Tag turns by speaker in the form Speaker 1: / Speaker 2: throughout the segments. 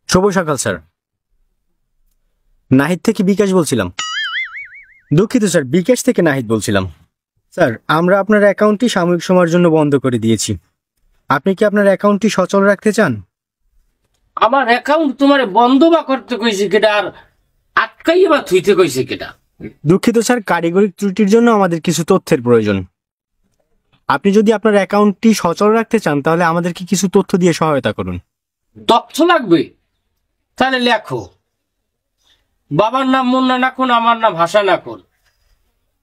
Speaker 1: শুভ সকাল স্যার, নাহিদ থেকে বিকাশ বলছিলাম। দুঃখিত স্যার, বিকাশ থেকে নাহিদ বলছিলাম। স্যার, আমরা আপনার অ্যাকাউন্টটি সাময়িক সময়ের জন্য বন্ধ করে দিয়েছি। আপনি কি আপনার অ্যাকাউন্টটি সচল রাখতে চান?
Speaker 2: আমার অ্যাকাউন্ট তোমারে বন্ধ বা করতে কইছে কেটা, আর আটকাই বা থুইতে কইছে কেটা?
Speaker 1: দুঃখিত স্যার, কারিগরি ত্রুটির জন্য আমাদের কিছু তথ্যের প্রয়োজন। আপনি যদি আপনার অ্যাকাউন্টটি সচল রাখতে চান তাহলে আমাদেরকে কিছু তথ্য দিয়ে সহায়তা করুন।
Speaker 2: তথ্য লাগবে? তাহলে লেখো। বাবার নাম মুন্না নাকুন, আমার নাম হাসান নাকুন,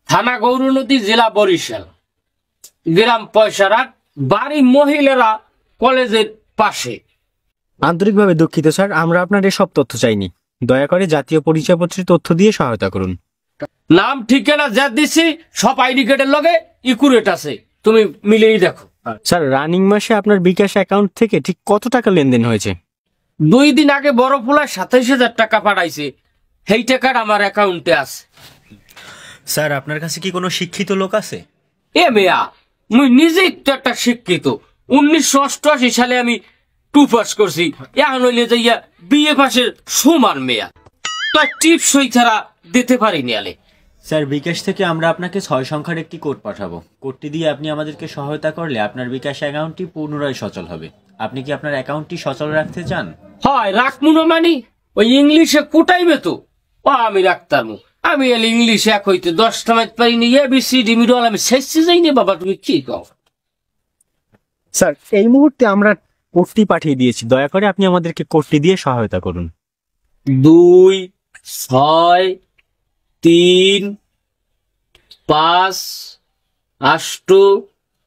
Speaker 2: থানা গৌরনদী, জেলা বরিশাল, গ্রাম পয়সারাট, বাড়ি মহিলারা কলেজের পাশে।
Speaker 1: আন্তরিকভাবে দুঃখিত স্যার, আমরা আপনার এসব তথ্য চাইনি। দয়া করে জাতীয় পরিচয়পত্রের তথ্য দিয়ে সহায়তা করুন।
Speaker 2: নাম ঠিকানা যা দিছি সব আইডি কার্ডের লগে ইকুরেট আছে, তুমি মিলিয়ে দেখো।
Speaker 1: স্যার, রানিং মাসে আপনার বিকাশ অ্যাকাউন্ট থেকে ঠিক কত টাকা লেনদেন হয়েছে?
Speaker 2: 2 দিন আগে বড় পোলায় 27,000 টাকা পাঠাইছে, সেই টাকাটা আমার অ্যাকাউন্টে আছে।
Speaker 1: স্যার, আপনার কাছে কি কোনো শিক্ষিত লোক আছে?
Speaker 2: এ মেয়া, মুই নিজেই তো একটা শিক্ষিত। 1988 সালে আমি 2 পাস করছি, এখন হইলে যাইয়া বিএ পাসের সমান মেয়া। তো টিপস সই ছাড়া দিতে পারিনি আলে।
Speaker 3: স্যার, বিকাশ থেকে আমরা আপনাকে 6 সংখ্যার একটি কোড পাঠাবো। কোডটি দিয়ে আপনি আমাদেরকে সহায়তা করলে আপনার বিকাশ অ্যাকাউন্টটি পুনরায় সচল হবে। আপনি কি আপনার অ্যাকাউন্টটি সচল রাখতে চান?
Speaker 2: হয়, রাখমু না মানি? ওই ইংলিশে কোটাইবে তো, ও আমি রাখতাম। আমি এলে ইংলিশে এক হইতে 10টা মাইত পারিনি, ABCD মিডল আমি শেষে যাইনি। বাবা তুমি কি কও?
Speaker 1: স্যার, এই মুহূর্তে আমরা কোডটি পাঠিয়ে দিয়েছি, দয়া করে আপনি আমাদেরকে কোডটি দিয়ে সহায়তা করুন।
Speaker 2: 2 6 3 5 8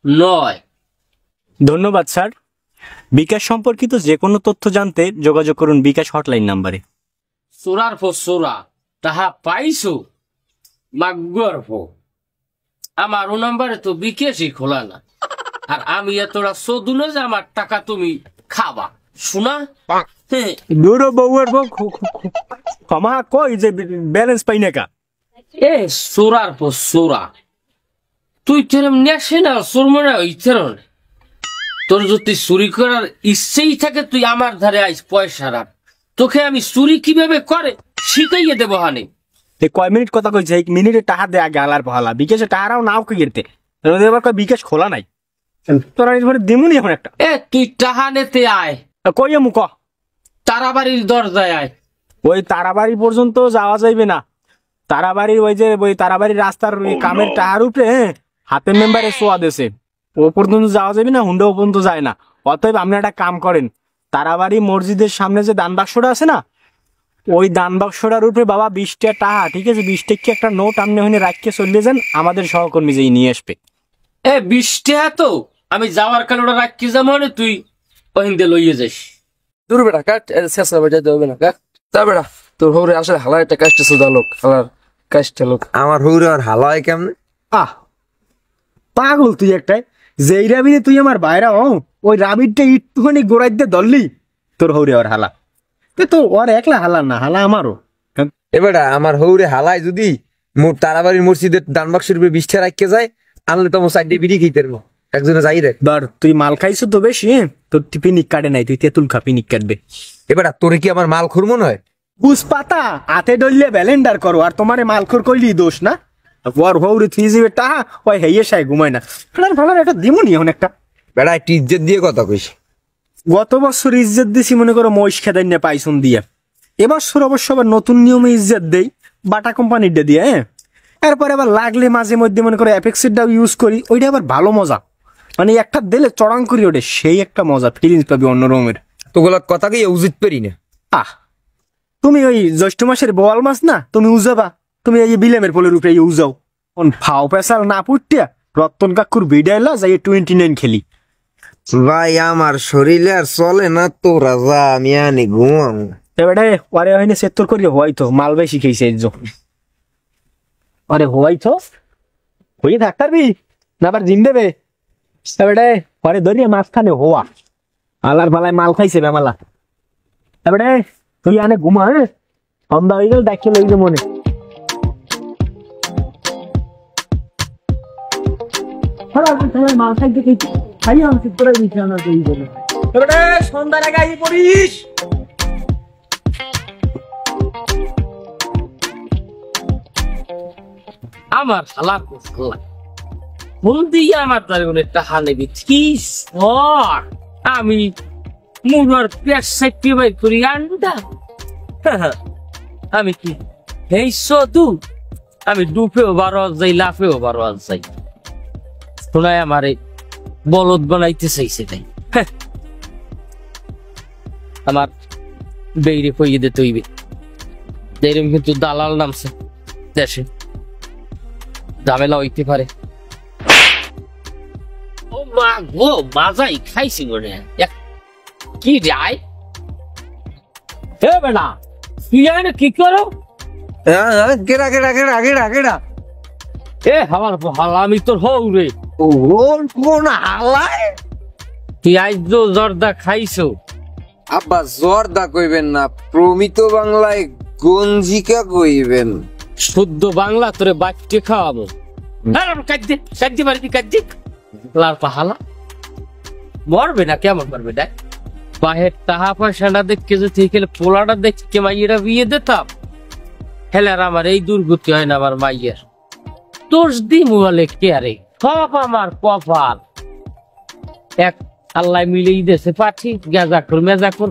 Speaker 2: 9।
Speaker 1: ধন্যবাদ স্যার। বিকাশ সম্পর্কিত যে কোনো তথ্য জানতে যোগাযোগ করুন বিকাশ হটলাইন নাম্বারে।
Speaker 2: সোরার ফো সোরা তাহা পাইছো মাগর্ভ। আমার ও নাম্বারে তো বিকাশই খোলা না, আর আমি এতটা সদুনে যে আমার টাকা তুমি খাবা শোনা।
Speaker 1: ক্ষমা কই যে ব্যালেন্স পাই না কা।
Speaker 2: এ সোরার পর সোরা, তুই তেরম নেশে না সোর মনে হয় তেরম। তোর যদি চুরি করার ইচ্ছেই থাকে তুই আমার ধারে আইস পয়সা রাখ, তোকে আমি চুরি কিভাবে করে শিখাইয়ে দেবো হানি।
Speaker 1: কয় মিনিট কথা কইছে, 1 মিনিটে টাকা দে আগে আলার ভালা। বিকাশে টাকাও নাও কিনতে, এবার কয় বিকাশ খোলা নাই। তোরা দিমুনি এখন একটা।
Speaker 2: এ তুই টাহা নেতে আয়।
Speaker 1: কই মুখ
Speaker 2: তারাবাড়ির দরজায় আয়।
Speaker 1: ওই তারাবাড়ি পর্যন্ত যাওয়া যাইবে না। তারাবাড়ির ওই যে ওই তারাবাড়ির রাস্তার কামের টাহার উপরে হাতের মেম্বারে সোয়া দেশে ও পর্যন্ত যাওয়া যাবে না, হুন্ডা ও পর্যন্ত যায় না। অতএব আপনি একটা কাম করেন, তারাবাড়ি মসজিদের সামনে যে দান বাক্সটা আছে না, ওই দান বাক্সটার উপরে বাবা 20টা টাকা, ঠিক আছে, 20 টাকা একটা নোট আপনি ওখানে রাখিয়ে চলে যান, আমাদের সহকর্মী যেই নিয়ে আসবে।
Speaker 2: 20 টাকা তো আমি যাওয়ার কালে ওটা রাখি যাবো, তুই ওখান দিয়ে লইয়ে যাস।
Speaker 4: দূর বেটা কাট, শেষ যাইতে হবে না কাট। তা বেটা তোর হৌরে আসলে হালা একটা কাজটা সুদা লোক, হালার কাজটা লোক।
Speaker 5: আমার হৌরে আর হালা হয় কেমনে?
Speaker 1: আহ পাগল তুই একটাই। যেই রাবিনে তুই আমার বাইরা ওই রাবিরটা একটুখানি গোড়াই দিয়ে ধরলি তোর হৌরে আর হালা। তোর ওর একলা হালা না, হালা আমারও।
Speaker 5: এবারে আমার হৌরে হালায় যদি মোর তারাবাড়ির মসজিদের দান বাক্সের উপরে 20 টাকা রাখতে যায়, আনলে তো আমার সাইডে বিড়ি খেতে পারবো। একজনে যাই রে
Speaker 1: ধর, তুই মাল খাইছো তো বেশি, তোর পিনিক কাটে নাই, তুই তেঁতুল খা, পিনিক কাটবে।
Speaker 5: এবারে তোরে কি আমার মাল খুর মনে হয়?
Speaker 1: বুঝ পাতা হাতে ডললে ব্যালেন্ডার করো, আর তোমারে মালখোর করলি দোষ না। ওর হৌরে তুই যাবে টাহা, ওই হেয়ে সাই ঘুমায় না। ফেলার একটা দিমুনি এখন একটা।
Speaker 5: বেড়া একটু ইজ্জত দিয়ে কথা কইস।
Speaker 1: গত বছর ইজ্জত দিছি মনে করো মহিষ খেদাই না পাইছুন দিয়ে। এবছর অবশ্য আবার নতুন নিয়মে ইজ্জত দেই, বাটা কোম্পানির দিয়ে। এরপরে আবার লাগলে মাঝে মধ্যে মনে করো অ্যাপেক্সেরটাও ইউজ করি, ওইটা আবার ভালো মজা। মানে একটা দিলে চড়াং করি ওঠে, সেই একটা মজা, ফিলিংস পাবি অন্য রকমের।
Speaker 5: তোগুলা কথা কি উচিত পারি না।
Speaker 1: আহ, তুমি ওই জ্যৈষ্ঠ মাসের বোয়াল মাছ না, তুমি উজাবা, তুমি এই বিলেমের পোলের উপরে উজাও। ফাও পেশাল না পুটিয়া রতন কাকুর ভিডাইলা যাই 29 খেলি।
Speaker 5: ভাই আমার শরীরে আর চলে না, তোরা যা, আমি আনি ঘুমাম।
Speaker 1: এবারে ওরে হয়নি সেত্তর করি হয়তো মাল বেশি খেয়েছে আরে হয়তো হয়ে থাক পারবি না, আবার জিন দেবে। এবারে পরে ধরিয়ে মাঝখানে হওয়া আলার পালায় মাল খাইছে বেমালা। এবারে তুই আনে ঘুমা, সন্ধ্যা হয়ে গেল দেখে লইবে মনে। মাল খাইতে খেয়েছি খাই আমি তোরা বিছানা তৈরি করে। এবারে সন্ধ্যার আগে আই পড়িস।
Speaker 2: আমার হালা কোথালা ফোন দিয়ে আমার তার টাকা নেবি কি সর আমি মুরার পেট সাইপি বাই করি আন্ডা আমি কি এই সদু আমি ডুবেও 12 যাই লাফেও 12 যাই শোনায় আমারে বলদ বানাইতে চাইছে তাই আমার বেইরে কইয়ে দিতে হইবে এরকম কিন্তু দালাল নামছে দেশে ঝামেলা হইতে পারে ও মা গো মাজাই খাইছি মনে কি যায় হে বেটা তুই জানি কি করো
Speaker 5: কেডা কেডা কেডা কেডা কেডা
Speaker 2: এ আমার হালা আমি তোর হৌ রে
Speaker 5: ওর কোন হালায়?
Speaker 2: তুই আজ জর্দা খাইছো
Speaker 5: আব্বা জর্দা কইবেন না, প্রমিত বাংলায় গঞ্জিকা কইবেন।
Speaker 2: শুদ্ধ বাংলা তোরে বাচ্চে খাওয়াবো কাদ্দি বাড়িতে কাদ্দি লার পাহালা মরবে না কেমন মরবে দেখ বাহের টাকা পয়সা না দেখকে যদি পোলাটা দেখকে মাইয়েরা বিয়ে দিতাম হেলে আর আমার এই দুর্গতি হয় না আমার মাইয়ের দোষ দি মুয়ালে কে আরে সব আমার কপাল এক আল্লাহ মিলেই দেশে পাঠি গাজা কর মেজা কর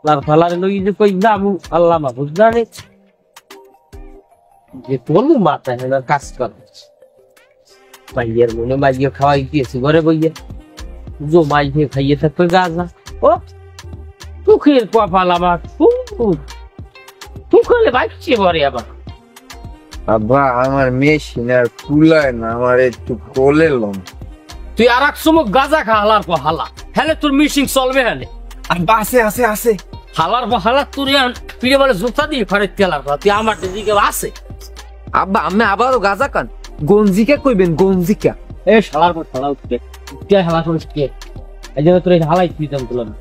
Speaker 2: লার ফালারে লই যে কই নামু আল্লাহ মাহফুজ জানে যে তোলু মাথা হেলার কাজ কর মাইয়ের মনে মাইয়ে খাওয়াই দিয়েছি ঘরে বইয়ে জো মাইয়ে খাইয়ে থাকবে গাজা ও তুখের কপাল আমার তুখলে বাচ্চে বরে আবার
Speaker 5: আব্বা আমার মেশিন আর কুলায় না, আমার একটু কোলে লম।
Speaker 2: তুই আর এক সময় গাজা খা হালার পর হালা হেলে তোর মিশিং চলবে হেলে
Speaker 5: আব্বা আছে আছে আছে
Speaker 2: হালার পর হালা তোর পিড়ে বলে জোতা দিয়ে ফাড়ে তেলার পর তুই আমার দিকে আছে
Speaker 5: আব্বা আমি আবারও গাজা কান গঞ্জিকা কইবেন গঞ্জিকা।
Speaker 2: এ শালার পর শালা উঠতে কে হালা করিস কে এই জন্য তোর হালাই তুই দাম তুলনা